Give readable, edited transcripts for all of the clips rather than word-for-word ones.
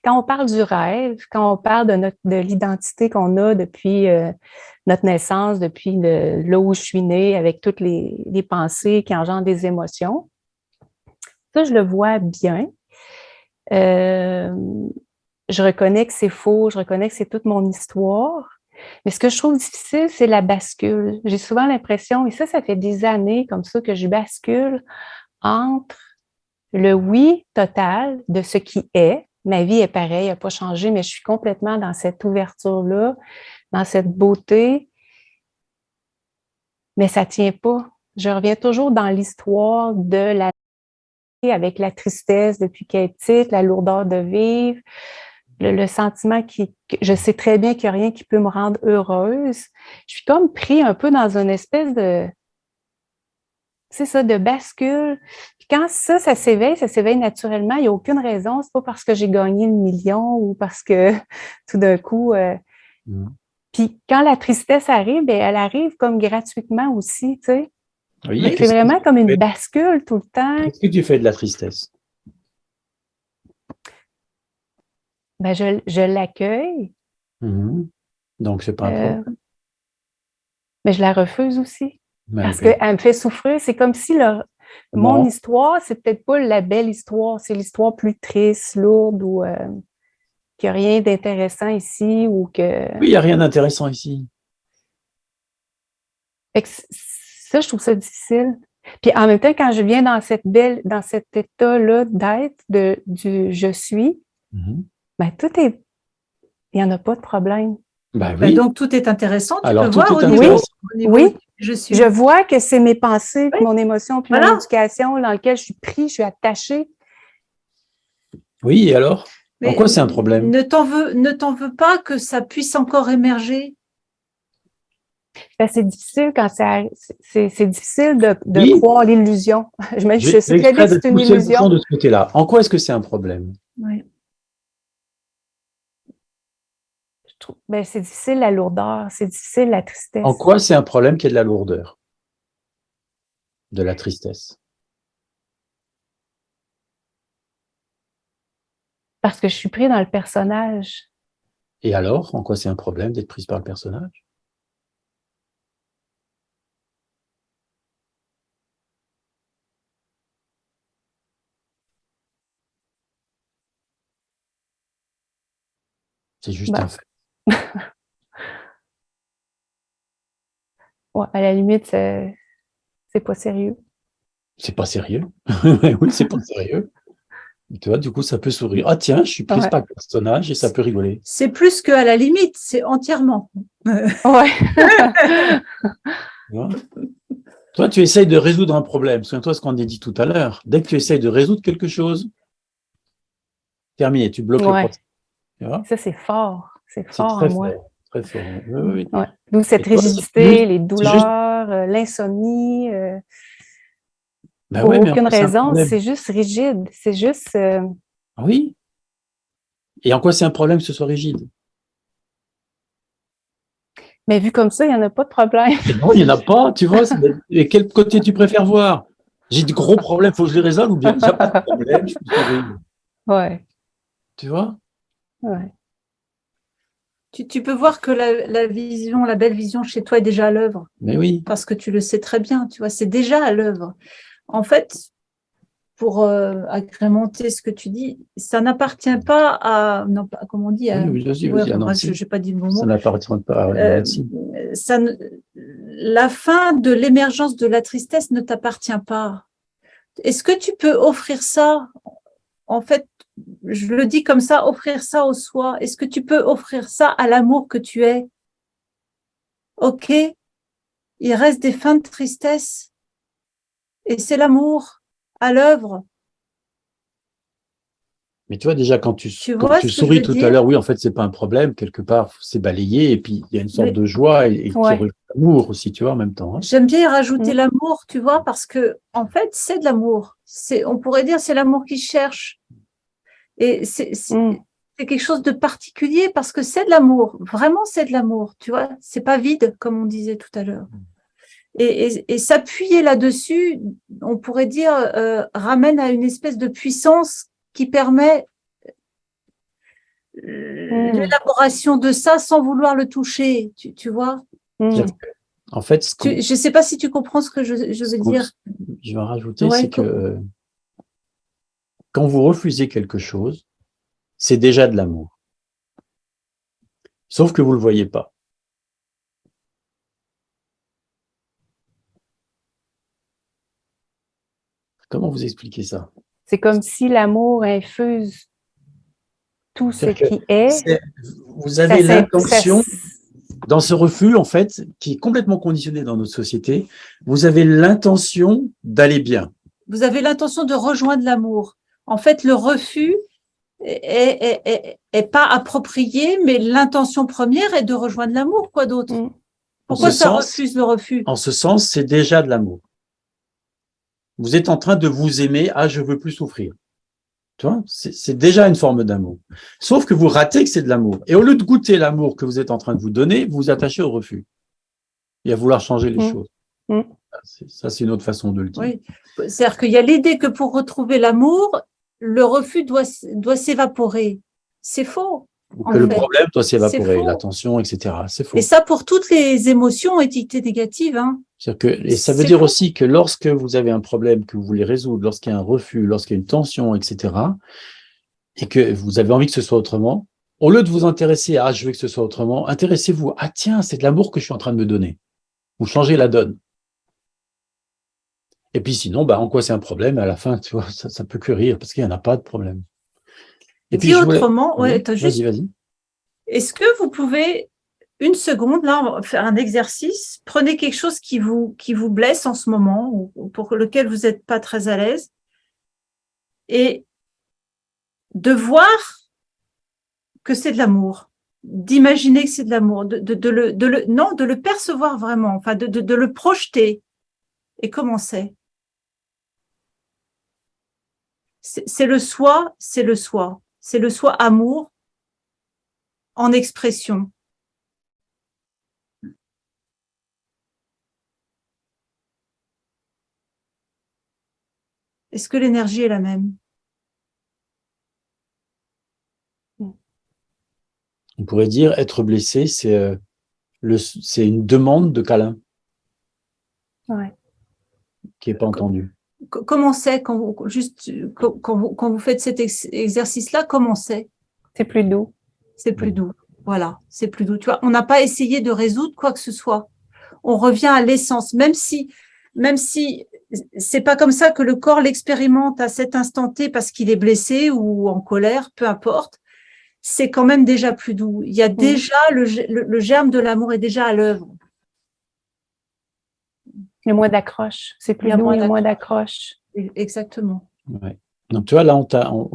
quand on parle du rêve, quand on parle de l'identité qu'on a depuis notre naissance, depuis là où je suis née, avec toutes les pensées qui engendrent des émotions, ça, je le vois bien. Euh, je reconnais que c'est faux, je reconnais que c'est toute mon histoire. Mais ce que je trouve difficile, c'est la bascule. J'ai souvent l'impression, et ça fait des années comme ça que je bascule entre le oui total de ce qui est. Ma vie est pareille, elle n'a pas changé, mais je suis complètement dans cette ouverture-là, dans cette beauté, mais ça ne tient pas. Je reviens toujours dans l'histoire de la vie avec la tristesse depuis qu'elle est petite, la lourdeur de vivre, le sentiment que je sais très bien qu'il n'y a rien qui peut me rendre heureuse. Je suis comme pris un peu dans une espèce de, c'est ça, de bascule. Puis quand ça s'éveille naturellement. Il n'y a aucune raison. C'est pas parce que j'ai gagné le million ou parce que tout d'un coup. Mm. Puis quand la tristesse arrive, bien, elle arrive comme gratuitement aussi, tu sais. Oui, Fait que c'est vraiment comme une bascule tout le temps. qu'est-ce que tu fais de la tristesse? Ben, je l'accueille, Mhm. Donc, c'est pas un problème. mais je la refuse aussi. Mais Parce oui. qu'elle me fait souffrir. C'est comme si mon Non. histoire, c'est peut-être pas la belle histoire, c'est l'histoire plus triste, lourde ou qu'il n'y a rien d'intéressant ici ou que. Oui, il n'y a rien d'intéressant ici. Fait que ça, je trouve ça difficile. Puis en même temps, quand je viens dans cet état-là d'être, du je suis, Mhm. ben il n'y en a pas de problème. Bah oui. Donc, tout est intéressant. Tu Alors, peux tout voir est au niveau, intéressant. Oui, je suis. je vois que c'est mes pensées, Oui. mon émotion, puis Voilà. mon éducation dans lequel je suis pris, je suis attachée. Oui, et alors? En Mais quoi c'est un problème? ne t'en veux pas que ça puisse encore émerger. Ben, c'est difficile quand c'est difficile de Oui, croire l'illusion. Je je sais vais très bien exprès que de c'est une pousser le bouchon illusion. de ce côté-là. En quoi est-ce que c'est un problème? Oui. Ben, c'est difficile la lourdeur, c'est difficile la En tristesse. quoi c'est un problème qu'il y ait de la lourdeur, de la tristesse? Parce que je suis pris dans le personnage. Et alors, en quoi c'est un problème d'être prise par le personnage? C'est juste Ben, un fait. ouais, à la limite, c'est pas sérieux. C'est pas sérieux. Oui, c'est pas sérieux. Tu vois, du coup, ça peut sourire. Ah tiens, je suis prise Ouais. par le personnage et ça peut rigoler. C'est plus qu'à la limite, c'est entièrement. Ouais. Tu vois? Toi, tu essayes de résoudre un problème. Souviens-toi ce qu'on a dit tout à l'heure. Dès que tu essayes de résoudre quelque chose, terminé, tu bloques le Ouais. processus. Tu vois? Ça, c'est fort. C'est C'est fort en très moi. fort. Très fort. Oui, oui, oui. Ouais. D'où Et cette toi, rigidité, les c'est juste. douleurs, l'insomnie. Ben Pour ouais, mais en aucune quoi c'est un raison, problème? c'est juste rigide. C'est juste. Ah oui. Et en quoi c'est un problème que ce soit rigide? Mais vu comme ça, il n'y en a pas de problème. Et non, il n'y en a pas, tu vois. Et quel côté tu préfères voir? J'ai de gros problèmes, il faut que je les résolve, ou bien il n'y a pas de problème, je peux sourire. Ouais. Tu vois? Ouais. Tu peux voir que la vision, la belle vision chez toi est déjà à l'œuvre. Mais oui. Parce que tu le sais très bien, tu vois, c'est déjà à l'œuvre. En fait, pour agrémenter ce que tu dis, ça n'appartient pas à, non, comment on dit, Oui, vas-y, ouais, vas-y. Ah enfin, non, bref, je n'ai pas dit le bon ça mot. n'appartient pas à Euh, Nancy. La fin de l'émergence de la tristesse ne t'appartient pas. Est-ce que tu peux offrir ça? En fait, je le dis comme ça, offrir ça au soi. Est-ce que tu peux offrir ça à l'amour que tu es? Ok, il reste des fins de tristesse et c'est l'amour à l'œuvre. Mais tu vois, déjà, quand Tu quand vois tu ce que je veux souris tout à dire? l'heure, oui, en fait, c'est pas un problème. Quelque part, c'est balayé, et puis il y a une sorte Mais de joie et qui Ouais. rejoint l'amour aussi, tu vois, en même temps. Hein. j'aime bien y rajouter Mm. l'amour, tu vois, parce que en fait, c'est de l'amour. On pourrait dire c'est l'amour qui cherche. Et Mm. c'est quelque chose de particulier parce que c'est de l'amour. Vraiment, c'est de l'amour, tu vois. C'est pas vide, comme on disait tout à l'heure. Et s'appuyer là-dessus, on pourrait dire, ramène à une espèce de puissance qui permet l'élaboration de ça sans vouloir le toucher, tu vois. En fait, Je ne sais pas si tu comprends ce que je veux dire. Je vais rajouter, c'est que quand vous refusez quelque chose, c'est déjà de l'amour. Sauf que vous ne le voyez pas. Comment vous expliquer ça? C'est comme si l'amour infuse tout ce qui est. Vous avez l'intention, dans ce refus, en fait, qui est complètement conditionné dans notre société, vous avez l'intention d'aller bien. Vous avez l'intention de rejoindre l'amour. En fait, le refus est pas approprié, mais l'intention première est de rejoindre l'amour, quoi d'autre. Pourquoi ça refuse le refus? En ce sens, c'est déjà de l'amour. Vous êtes en train de vous aimer, je veux plus souffrir. Tu vois, c'est déjà une forme d'amour. Sauf que vous ratez que c'est de l'amour. Et au lieu de goûter l'amour que vous êtes en train de vous donner, vous vous attachez au refus. Et à vouloir changer les choses. Ça, c'est une autre façon de le dire. Oui. C'est-à-dire qu'il y a l'idée que pour retrouver l'amour, le refus doit s'évaporer. C'est faux. Ou que le problème doit s'évaporer, l'attention, etc. C'est faux. Et ça, pour toutes les émotions étiquetées négatives. Hein. Et ça veut dire aussi que lorsque vous avez un problème que vous voulez résoudre, lorsqu'il y a un refus, lorsqu'il y a une tension, etc., et que vous avez envie que ce soit autrement, au lieu de vous intéresser à « je veux que ce soit autrement », intéressez-vous « tiens, c'est de l'amour que je suis en train de me donner ». Vous changez la donne. Et puis sinon, en quoi c'est un problème? À la fin, tu vois, ça peut que rire, parce qu'il n'y en a pas de problème. Et puis autrement, vas-y. Est-ce que vous pouvez, une seconde, là, on va faire un exercice, prenez quelque chose qui vous blesse en ce moment, ou pour lequel vous n'êtes pas très à l'aise, et de voir que c'est de l'amour, d'imaginer que c'est de l'amour, de le percevoir vraiment, enfin de le projeter. Et comment c'est? C'est le soi, c'est le soi. C'est le soi amour en expression. Est-ce que l'énergie est la même? On pourrait dire être blessé, c'est une demande de câlin qui n'est pas entendue. Comment c'est quand vous faites cet exercice-là? Comment c'est? C'est plus doux. C'est plus doux. Voilà, c'est plus doux. Tu vois, on n'a pas essayé de résoudre quoi que ce soit. On revient à l'essence, même si c'est pas comme ça que le corps l'expérimente à cet instant T parce qu'il est blessé ou en colère, peu importe. C'est quand même déjà plus doux. Il y a déjà le germe de l'amour est déjà à l'œuvre. Le moins d'accroche. C'est plus doux, il y a moins d'accroche. Exactement. Ouais. Donc, tu vois, là, on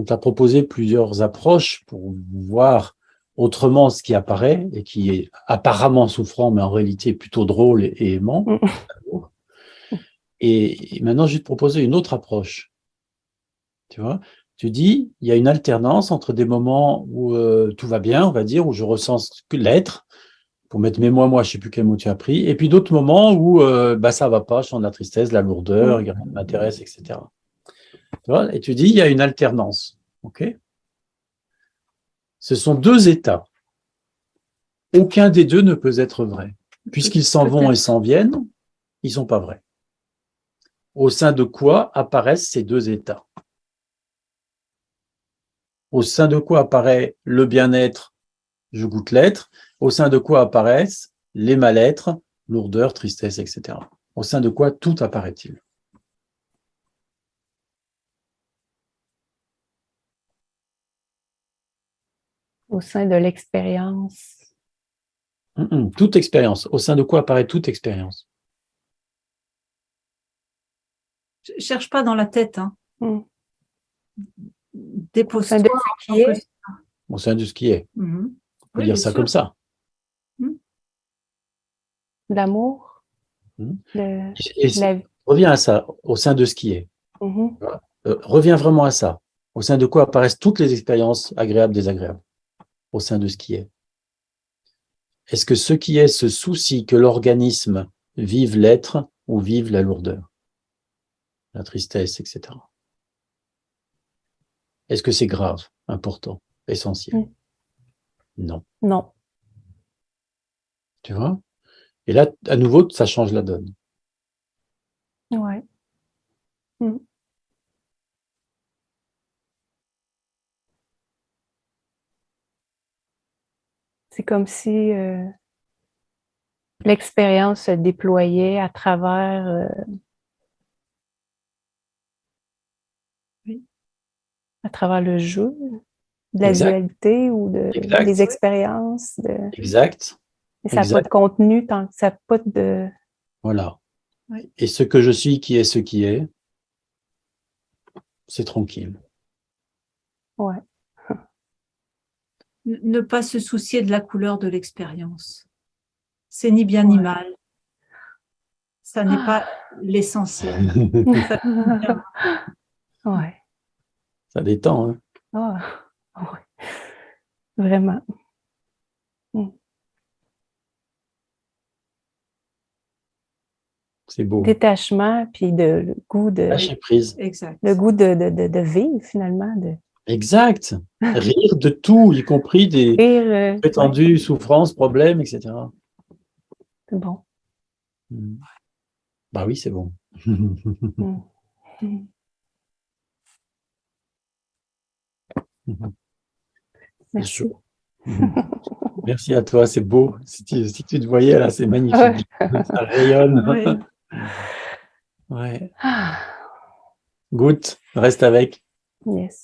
t'a proposé plusieurs approches pour voir autrement ce qui apparaît et qui est apparemment souffrant, mais en réalité plutôt drôle et aimant. Et maintenant, je vais te proposer une autre approche. Tu vois, tu dis, il y a une alternance entre des moments où tout va bien, on va dire, où je ressens que l'être, pour mettre mes moi, je ne sais plus quel mot tu as pris, et puis d'autres moments où ça va pas, je sens de la tristesse, de la lourdeur, il m'intéresse, etc. Tu vois, et tu dis, il y a une alternance. Ok. Ce sont deux états. Aucun des deux ne peut être vrai. Puisqu'ils s'en vont et s'en viennent, ils ne sont pas vrais. Au sein de quoi apparaissent ces deux états? Au sein de quoi apparaît le bien-être, je goûte l'être? Au sein de quoi apparaissent les mal-être, lourdeur, tristesse, etc. Au sein de quoi tout apparaît-il? Au sein de l'expérience. Toute expérience. Au sein de quoi apparaît toute expérience? Je ne cherche pas dans la tête. Hein. Dépose-toi. Au sein de ce qui est. On peut dire ça sûr. Comme ça. L'amour. Reviens à ça, au sein de ce qui est. Reviens vraiment à ça. Au sein de quoi apparaissent toutes les expériences agréables, désagréables? Au sein de ce qui est. Est-ce que ce qui est se soucie que l'organisme vive l'être ou vive la lourdeur, la tristesse, etc. Est-ce que c'est grave, important, essentiel? Non. Non. Tu vois? Et là, à nouveau, ça change la donne. Ouais. Mm. C'est comme si l'expérience se déployait à travers Oui. à travers le jeu, de la Exact. dualité ou Exact. des expériences. Exact. Mais ça n'a pas de contenu tant que ça n'a pas de... Voilà. Oui. Et ce que je suis, qui est ce qui est, c'est tranquille. Ouais. Ne pas se soucier de la couleur de l'expérience. C'est ni bien ni mal. Ça n'est pas l'essentiel. Ouais. Ça détend, hein? Ouais. Vraiment. C'est beau. Détachement, puis le goût Lâcher prise. Exact. le goût de vivre, finalement. Exact. Rire de tout, y compris des Rire, prétendues souffrances, problèmes, etc. c'est bon. Bah oui, c'est bon. Merci. Chaud. Merci à toi, c'est beau. Si tu te voyais là, c'est magnifique. Ça rayonne. Oui. Ouais. Goûte, reste avec. Yes.